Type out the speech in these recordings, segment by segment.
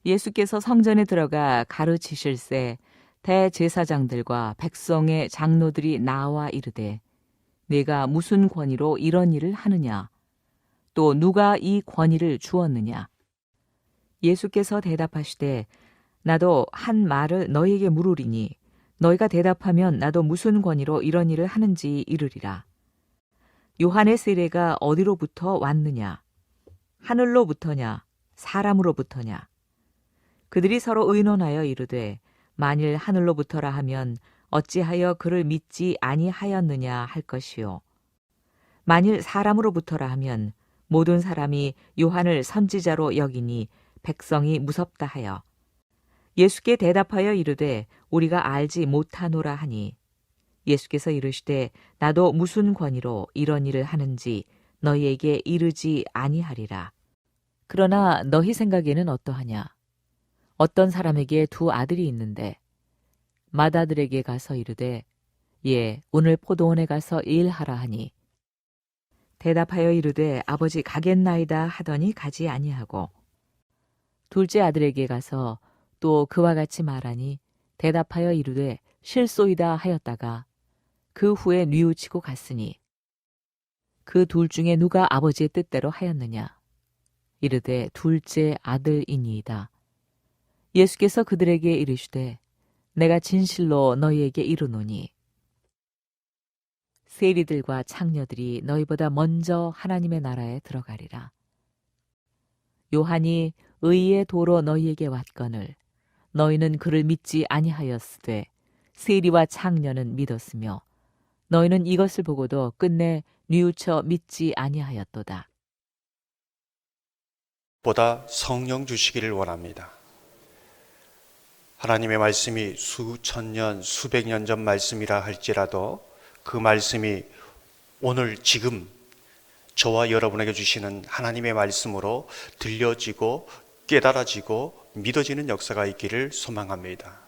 예수께서 성전에 들어가 가르치실새 대제사장들과 백성의 장로들이 나와 이르되 네가 무슨 권위로 이런 일을 하느냐? 또 누가 이 권위를 주었느냐? 예수께서 대답하시되 나도 한 말을 너희에게 물으리니 너희가 대답하면 나도 무슨 권위로 이런 일을 하는지 이르리라. 요한의 세례가 어디로부터 왔느냐? 하늘로부터냐? 사람으로부터냐? 그들이 서로 의논하여 이르되 만일 하늘로부터라 하면 어찌하여 그를 믿지 아니하였느냐 할 것이요. 만일 사람으로부터라 하면 모든 사람이 요한을 선지자로 여기니 백성이 무섭다 하여 예수께 대답하여 이르되 우리가 알지 못하노라 하니 예수께서 이르시되 나도 무슨 권위로 이런 일을 하는지 너희에게 이르지 아니하리라. 그러나 너희 생각에는 어떠하냐? 어떤 사람에게 두 아들이 있는데 맏아들에게 가서 이르되 예 오늘 포도원에 가서 일하라 하니 대답하여 이르되 아버지 가겠나이다 하더니 가지 아니하고 둘째 아들에게 가서 또 그와 같이 말하니 대답하여 이르되 실소이다 하였다가 그 후에 뉘우치고 갔으니 그 둘 중에 누가 아버지의 뜻대로 하였느냐? 이르되 둘째 아들이니이다. 예수께서 그들에게 이르시되 내가 진실로 너희에게 이르노니 세리들과 창녀들이 너희보다 먼저 하나님의 나라에 들어가리라. 요한이 의의 도로 너희에게 왔거늘 너희는 그를 믿지 아니하였으되 세리와 창녀는 믿었으며 너희는 이것을 보고도 끝내 뉘우쳐 믿지 아니하였도다. 보다 성령 주시기를 원합니다. 하나님의 말씀이 수천 년, 수백 년 전 말씀이라 할지라도 그 말씀이 오늘 지금 저와 여러분에게 주시는 하나님의 말씀으로 들려지고 깨달아지고 믿어지는 역사가 있기를 소망합니다.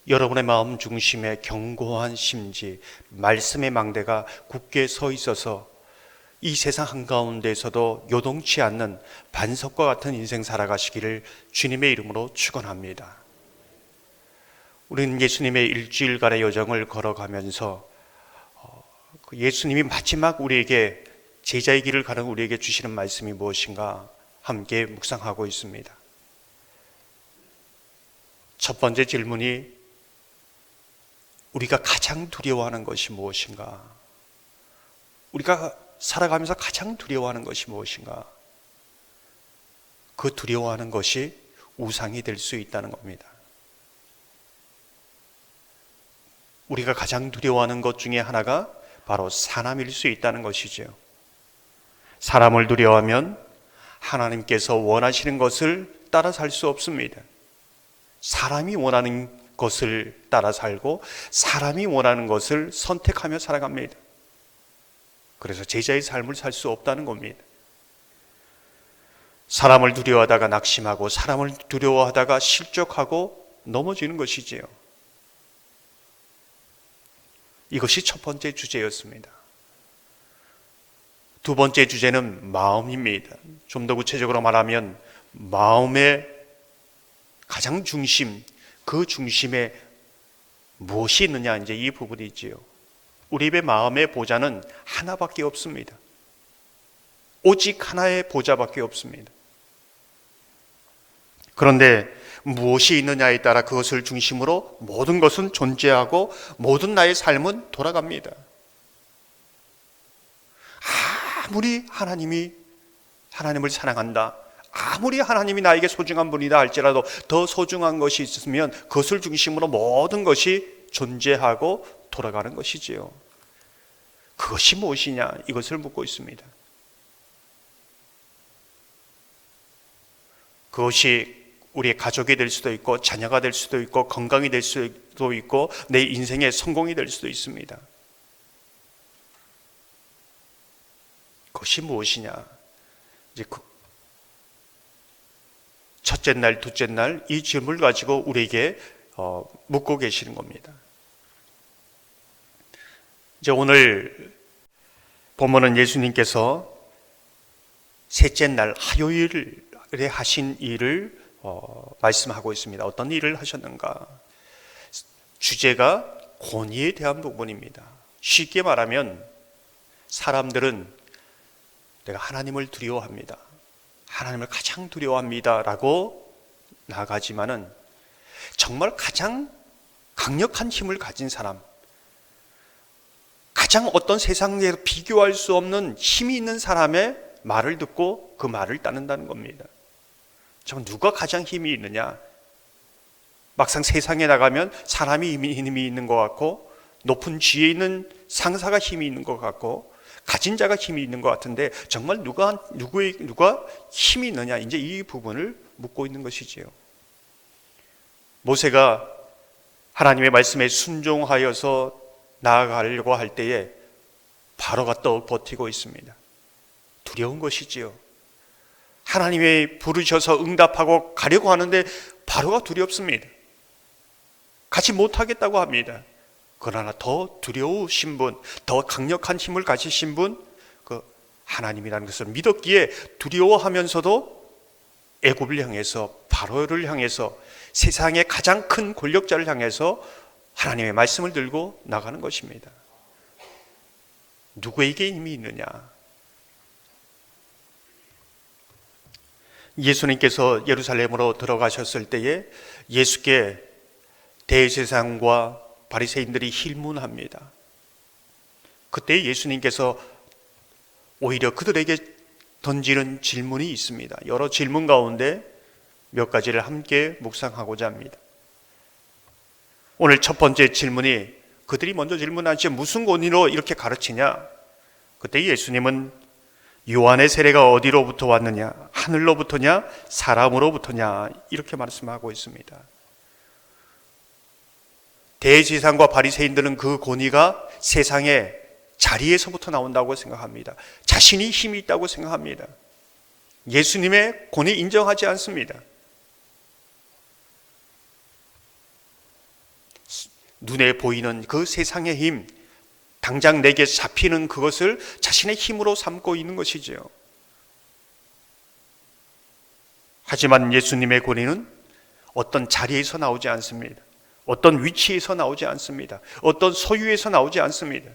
여러분의 마음 중심에 견고한 심지, 말씀의 망대가 굳게 서 있어서 이 세상 한가운데에서도 요동치 않는 반석과 같은 인생 살아가시기를 주님의 이름으로 축원합니다. 우리는 예수님의 일주일간의 여정을 걸어가면서 예수님이 마지막 우리에게 제자의 길을 가는 우리에게 주시는 말씀이 무엇인가 함께 묵상하고 있습니다. 첫 번째 질문이 우리가 가장 두려워하는 것이 무엇인가? 우리가 살아가면서 가장 두려워하는 것이 무엇인가? 그 두려워하는 것이 우상이 될 수 있다는 겁니다. 우리가 가장 두려워하는 것 중에 하나가 바로 사람일 수 있다는 것이죠. 사람을 두려워하면 하나님께서 원하시는 것을 따라 살 수 없습니다. 사람이 원하는 것을 따라 살고 사람이 원하는 것을 선택하며 살아갑니다. 그래서 제자의 삶을 살 수 없다는 겁니다. 사람을 두려워하다가 낙심하고 사람을 두려워하다가 실족하고 넘어지는 것이지요. 이것이 첫 번째 주제였습니다. 두 번째 주제는 마음입니다. 좀 더 구체적으로 말하면 마음의 가장 중심, 그 중심에 무엇이 있느냐, 이제 이 부분이지요. 우리 입의 마음의 보좌는 하나밖에 없습니다. 오직 하나의 보좌밖에 없습니다. 그런데 무엇이 있느냐에 따라 그것을 중심으로 모든 것은 존재하고 모든 나의 삶은 돌아갑니다. 아무리 하나님을 사랑한다, 아무리 하나님이 나에게 소중한 분이다 할지라도 더 소중한 것이 있으면 그것을 중심으로 모든 것이 존재하고 돌아가는 것이지요. 그것이 무엇이냐, 이것을 묻고 있습니다. 그것이 우리의 가족이 될 수도 있고 자녀가 될 수도 있고 건강이 될 수도 있고 내 인생의 성공이 될 수도 있습니다. 그것이 무엇이냐, 이제 첫째 날, 둘째 날 이 질문을 가지고 우리에게 묻고 계시는 겁니다. 이제 오늘 본문은 예수님께서 셋째 날 화요일에 하신 일을 말씀하고 있습니다. 어떤 일을 하셨는가? 주제가 권위에 대한 부분입니다. 쉽게 말하면 사람들은 내가 하나님을 두려워합니다. 하나님을 가장 두려워합니다. 라고 나가지만은 정말 가장 강력한 힘을 가진 사람, 가장 어떤 세상에서 비교할 수 없는 힘이 있는 사람의 말을 듣고 그 말을 따른다는 겁니다. 참 누가 가장 힘이 있느냐? 막상 세상에 나가면 사람이 힘이 있는 것 같고 높은 지위에 있는 상사가 힘이 있는 것 같고 가진 자가 힘이 있는 것 같은데 정말 누가 힘이 있느냐? 이제 이 부분을 묻고 있는 것이지요. 모세가 하나님의 말씀에 순종하여서 나아가려고 할 때에 바로가 떡 버티고 있습니다. 두려운 것이지요. 하나님이 부르셔서 응답하고 가려고 하는데 바로가 두렵습니다. 가지 못하겠다고 합니다. 그러나 더 두려우신 분, 더 강력한 힘을 가지신 분, 그 하나님이라는 것을 믿었기에 두려워하면서도 애굽을 향해서, 바로를 향해서, 세상의 가장 큰 권력자를 향해서 하나님의 말씀을 들고 나가는 것입니다. 누구에게 힘이 있느냐? 예수님께서 예루살렘으로 들어가셨을 때에 예수께 대제사장과 바리새인들이 힐문합니다. 그때 예수님께서 오히려 그들에게 던지는 질문이 있습니다. 여러 질문 가운데 몇 가지를 함께 묵상하고자 합니다. 오늘 첫 번째 질문이 그들이 먼저 질문하지 무슨 권위로 이렇게 가르치냐? 그때 예수님은 요한의 세례가 어디로부터 왔느냐? 하늘로부터냐? 사람으로부터냐? 이렇게 말씀하고 있습니다. 대제사장과 바리새인들은 그 권위가 세상의 자리에서부터 나온다고 생각합니다. 자신이 힘이 있다고 생각합니다. 예수님의 권위 인정하지 않습니다. 눈에 보이는 그 세상의 힘, 당장 내게 잡히는 그것을 자신의 힘으로 삼고 있는 것이지요. 하지만 예수님의 권위는 어떤 자리에서 나오지 않습니다. 어떤 위치에서 나오지 않습니다. 어떤 소유에서 나오지 않습니다.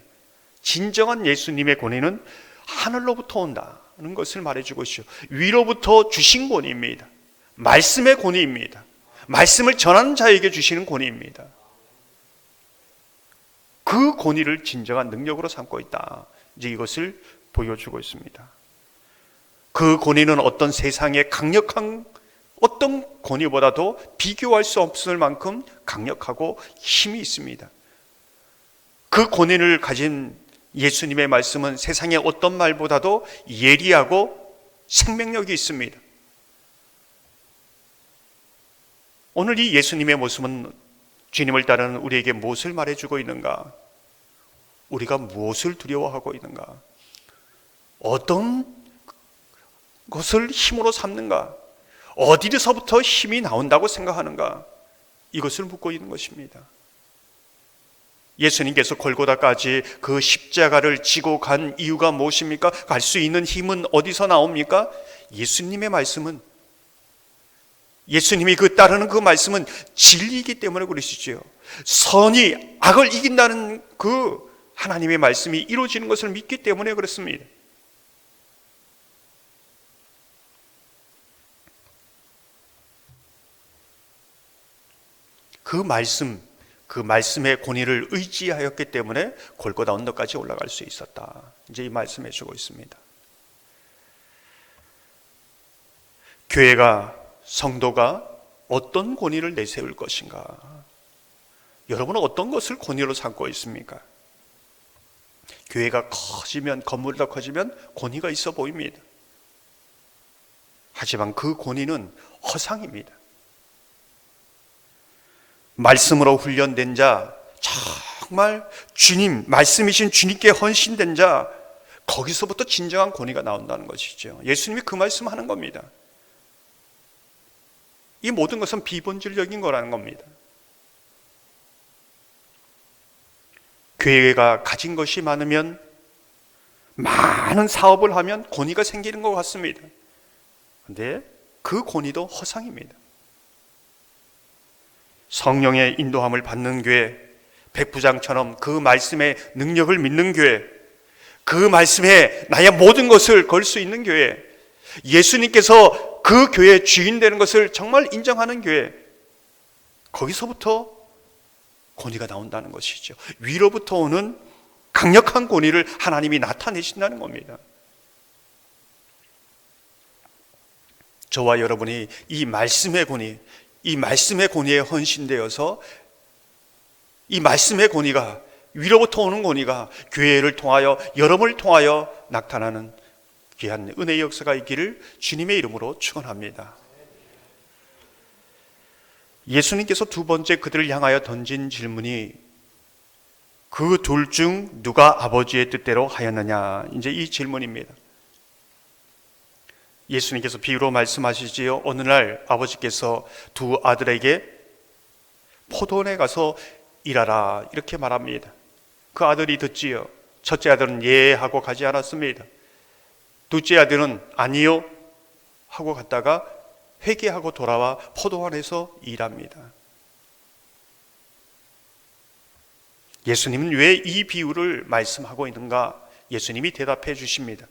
진정한 예수님의 권위는 하늘로부터 온다는 것을 말해주고 있죠. 위로부터 주신 권위입니다. 말씀의 권위입니다. 말씀을 전하는 자에게 주시는 권위입니다. 그 권위를 진정한 능력으로 삼고 있다. 이제 이것을 보여주고 있습니다. 그 권위는 어떤 세상의 강력한 어떤 권위보다도 비교할 수 없을 만큼 강력하고 힘이 있습니다. 그 권위를 가진 예수님의 말씀은 세상의 어떤 말보다도 예리하고 생명력이 있습니다. 오늘 이 예수님의 모습은 주님을 따르는 우리에게 무엇을 말해주고 있는가? 우리가 무엇을 두려워하고 있는가? 어떤 것을 힘으로 삼는가? 어디서부터 힘이 나온다고 생각하는가? 이것을 묻고 있는 것입니다. 예수님께서 골고다까지 그 십자가를 지고 간 이유가 무엇입니까? 갈 수 있는 힘은 어디서 나옵니까? 예수님의 말씀은, 예수님이 따르는 그 말씀은 진리이기 때문에 그러시지요. 선이 악을 이긴다는 그 하나님의 말씀이 이루어지는 것을 믿기 때문에 그렇습니다. 그 말씀의 권위를 의지하였기 때문에 골고다 언덕까지 올라갈 수 있었다. 이제 이 말씀해 주고 있습니다. 교회가, 성도가 어떤 권위를 내세울 것인가? 여러분은 어떤 것을 권위로 삼고 있습니까? 교회가 커지면, 건물이 더 커지면 권위가 있어 보입니다. 하지만 그 권위는 허상입니다. 말씀으로 훈련된 자, 정말 주님, 말씀이신 주님께 헌신된 자, 거기서부터 진정한 권위가 나온다는 것이죠. 예수님이 그 말씀하는 겁니다. 이 모든 것은 비본질적인 거라는 겁니다. 교회가 가진 것이 많으면, 많은 사업을 하면 권위가 생기는 것 같습니다. 그런데 그 권위도 허상입니다. 성령의 인도함을 받는 교회, 백부장처럼 그 말씀의 능력을 믿는 교회, 그 말씀에 나의 모든 것을 걸 수 있는 교회, 예수님께서 그 교회의 주인 되는 것을 정말 인정하는 교회, 거기서부터 권위가 나온다는 것이죠. 위로부터 오는 강력한 권위를 하나님이 나타내신다는 겁니다. 저와 여러분이 이 말씀의 권위, 이 말씀의 권위에 헌신되어서 이 말씀의 권위가, 위로부터 오는 권위가 교회를 통하여, 여러분을 통하여 나타나는 귀한 은혜의 역사가 있기를 주님의 이름으로 축원합니다. 예수님께서 두 번째 그들을 향하여 던진 질문이 그 둘 중 누가 아버지의 뜻대로 하였느냐, 이제 이 질문입니다. 예수님께서 비유로 말씀하시지요. 어느 날 아버지께서 두 아들에게 포도원에 가서 일하라 이렇게 말합니다. 그 아들이 듣지요. 첫째 아들은 예 하고 가지 않았습니다. 둘째 아들은 아니요 하고 갔다가 회개하고 돌아와 포도원에서 일합니다. 예수님은 왜 이 비유를 말씀하고 있는가? 예수님이 대답해 주십니다.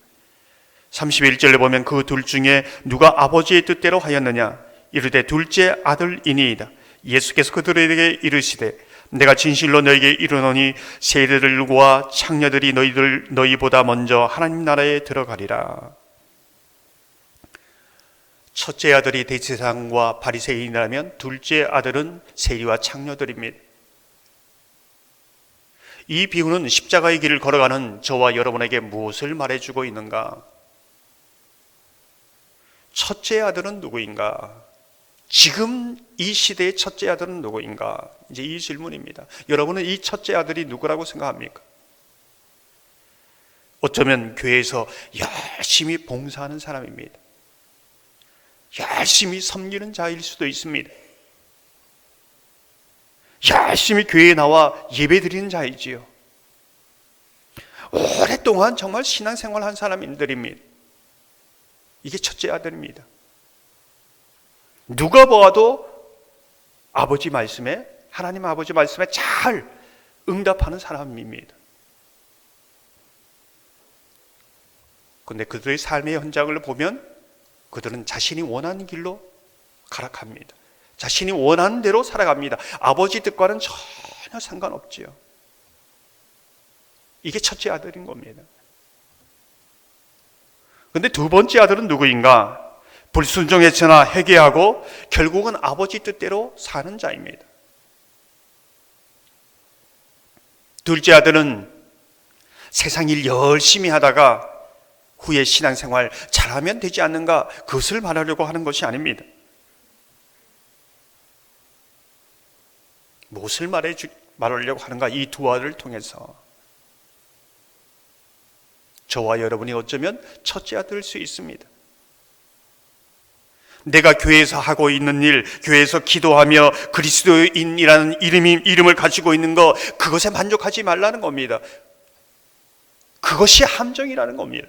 31절에 보면 그 둘 중에 누가 아버지의 뜻대로 하였느냐? 이르되 둘째 아들이니이다. 예수께서 그들에게 이르시되 내가 진실로 너에게 이르노니 세리들과 창녀들이 너희보다 먼저 하나님 나라에 들어가리라. 첫째 아들이 대제사장과 바리새인이라면 둘째 아들은 세리와 창녀들입니다. 이 비유는 십자가의 길을 걸어가는 저와 여러분에게 무엇을 말해주고 있는가? 첫째 아들은 누구인가? 지금 이 시대의 첫째 아들은 누구인가? 이제 이 질문입니다. 여러분은 이 첫째 아들이 누구라고 생각합니까? 어쩌면 교회에서 열심히 봉사하는 사람입니다. 열심히 섬기는 자일 수도 있습니다. 열심히 교회에 나와 예배 드리는 자이지요. 오랫동안 정말 신앙생활 한 사람들입니다. 이게 첫째 아들입니다. 누가 보아도 아버지 말씀에, 하나님 아버지 말씀에 잘 응답하는 사람입니다. 그런데 그들의 삶의 현장을 보면 그들은 자신이 원하는 길로 가락합니다. 자신이 원하는 대로 살아갑니다. 아버지 뜻과는 전혀 상관없지요. 이게 첫째 아들인 겁니다. 그런데 두 번째 아들은 누구인가? 불순종했으나 회개하고 결국은 아버지 뜻대로 사는 자입니다. 둘째 아들은 세상 일 열심히 하다가 후에 신앙생활 잘하면 되지 않는가, 그것을 말하려고 하는 것이 아닙니다. 무엇을 말하려고 하는가? 이 두 아들을 통해서 저와 여러분이 어쩌면 첫째 아들일 수 있습니다. 내가 교회에서 하고 있는 일, 교회에서 기도하며 그리스도인이라는 이름을 가지고 있는 것, 그것에 만족하지 말라는 겁니다. 그것이 함정이라는 겁니다.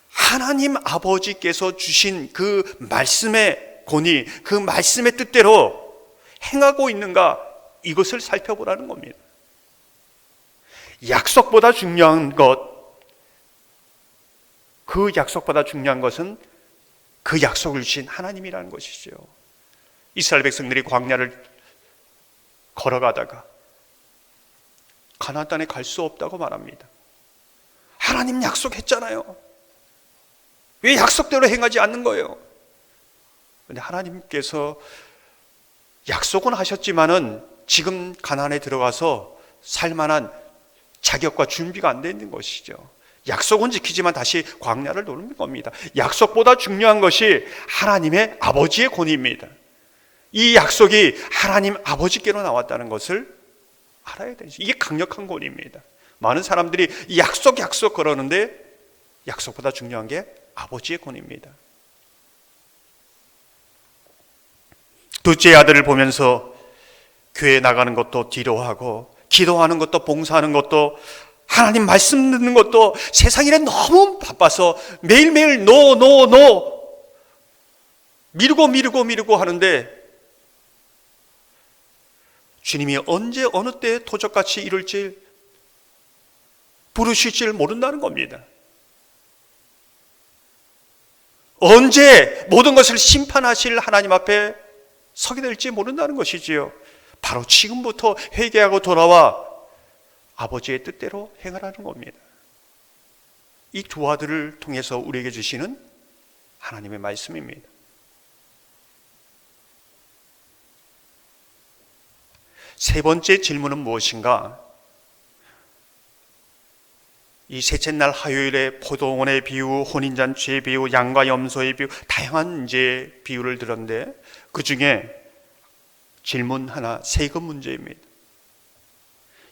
하나님 아버지께서 주신 그 말씀의 권위, 그 말씀의 뜻대로 행하고 있는가, 이것을 살펴보라는 겁니다. 약속보다 중요한 것, 그 약속보다 중요한 것은 그 약속을 주신 하나님이라는 것이죠. 이스라엘 백성들이 광야를 걸어가다가 가나안 땅에 갈 수 없다고 말합니다. 하나님 약속했잖아요. 왜 약속대로 행하지 않는 거예요? 그런데 하나님께서 약속은 하셨지만은 지금 가나안에 들어가서 살만한 자격과 준비가 안 되는 것이죠. 약속은 지키지만 다시 광야를 도는 겁니다. 약속보다 중요한 것이 하나님의 아버지의 권위입니다. 이 약속이 하나님 아버지께로 나왔다는 것을 알아야 되죠. 이게 강력한 권위입니다. 많은 사람들이 약속 그러는데 약속보다 중요한 게 아버지의 권위입니다. 둘째 아들을 보면서 교회 나가는 것도 뒤로 하고, 기도하는 것도, 봉사하는 것도, 하나님 말씀 듣는 것도 세상 일에 너무 바빠서 매일매일 노 미루고 하는데 주님이 언제 어느 때에 도적같이 이룰지 부르실지 모른다는 겁니다. 언제 모든 것을 심판하실 하나님 앞에 서게 될지 모른다는 것이지요. 바로 지금부터 회개하고 돌아와 아버지의 뜻대로 행하라는 겁니다. 이 두 아들을 통해서 우리에게 주시는 하나님의 말씀입니다. 세 번째 질문은 무엇인가? 이 셋째 날 화요일에 포도원의 비유, 혼인잔치의 비유, 양과 염소의 비유, 다양한 이제 비유를 들었는데 그 중에 질문 하나, 세금 문제입니다.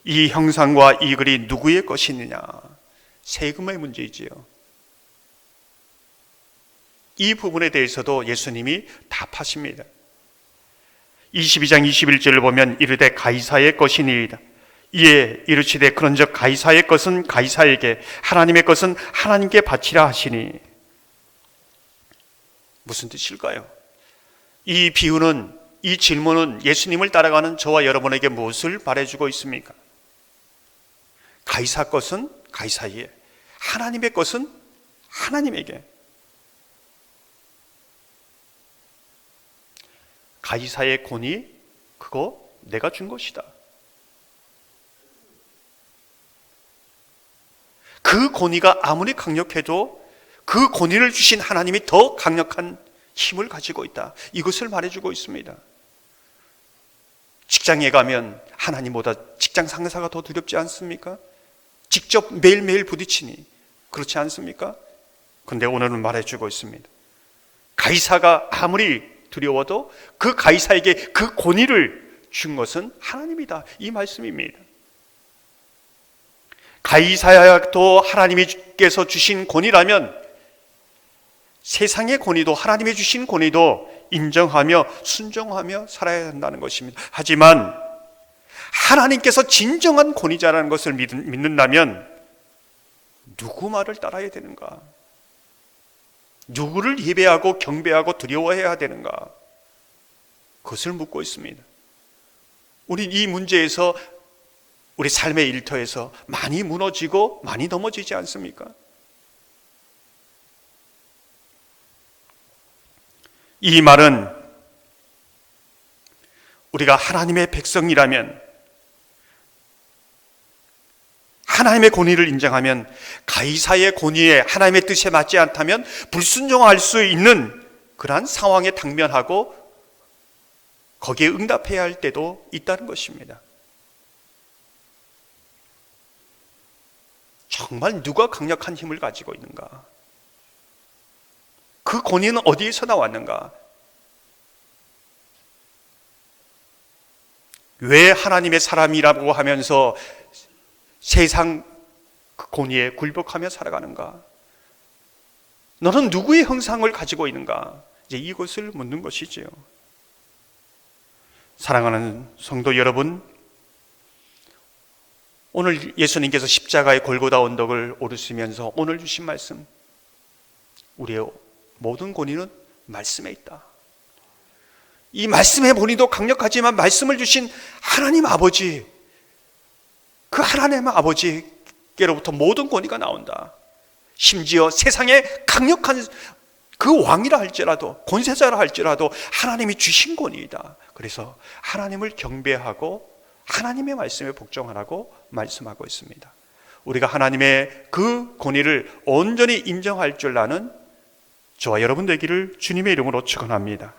이 형상과 이 글이 누구의 것이느냐? 세금의 문제이지요. 이 부분에 대해서도 예수님이 답하십니다. 22장 21절을 보면 이르되 가이사의 것이니이다. 이에 이르시되 그런즉 가이사의 것은 가이사에게, 하나님의 것은 하나님께 바치라 하시니. 무슨 뜻일까요? 이 비유는, 이 질문은 예수님을 따라가는 저와 여러분에게 무엇을 말해주고 있습니까? 가이사 것은 가이사에게, 하나님의 것은 하나님에게. 가이사의 권위, 그거 내가 준 것이다. 그 권위가 아무리 강력해도 그 권위를 주신 하나님이 더 강력한 힘을 가지고 있다. 이것을 말해주고 있습니다. 직장에 가면 하나님보다 직장 상사가 더 두렵지 않습니까? 직접 매일매일 부딪히니 그렇지 않습니까? 근데 오늘은 말해주고 있습니다. 가이사가 아무리 두려워도 그 가이사에게 그 권위를 준 것은 하나님이다. 이 말씀입니다. 가이사야도 하나님께서 주신 권위라면 세상의 권위도, 하나님이 주신 권위도 인정하며 순종하며 살아야 한다는 것입니다. 하지만 하나님께서 진정한 권위자라는 것을 믿는다면 누구 말을 따라야 되는가? 누구를 예배하고 경배하고 두려워해야 되는가? 그것을 묻고 있습니다. 우리 이 문제에서, 우리 삶의 일터에서 많이 무너지고 많이 넘어지지 않습니까? 이 말은 우리가 하나님의 백성이라면, 하나님의 권위를 인정하면, 가이사의 권위에 하나님의 뜻에 맞지 않다면 불순종할 수 있는 그러한 상황에 당면하고 거기에 응답해야 할 때도 있다는 것입니다. 정말 누가 강력한 힘을 가지고 있는가? 그 권위는 어디에서 나왔는가? 왜 하나님의 사람이라고 하면서 세상 그 권위에 굴복하며 살아가는가? 너는 누구의 형상을 가지고 있는가? 이제 이것을 묻는 것이지요. 사랑하는 성도 여러분, 오늘 예수님께서 십자가의 골고다 언덕을 오르시면서 오늘 주신 말씀, 우리의 모든 권위는 말씀에 있다. 이 말씀의 본의도 강력하지만 말씀을 주신 하나님 아버지, 그 하나님 아버지께로부터 모든 권위가 나온다. 심지어 세상의 강력한 그 왕이라 할지라도, 권세자라 할지라도 하나님이 주신 권위이다. 그래서 하나님을 경배하고 하나님의 말씀에 복종하라고 말씀하고 있습니다. 우리가 하나님의 그 권위를 온전히 인정할 줄 아는 저와 여러분 되기를 주님의 이름으로 축원합니다.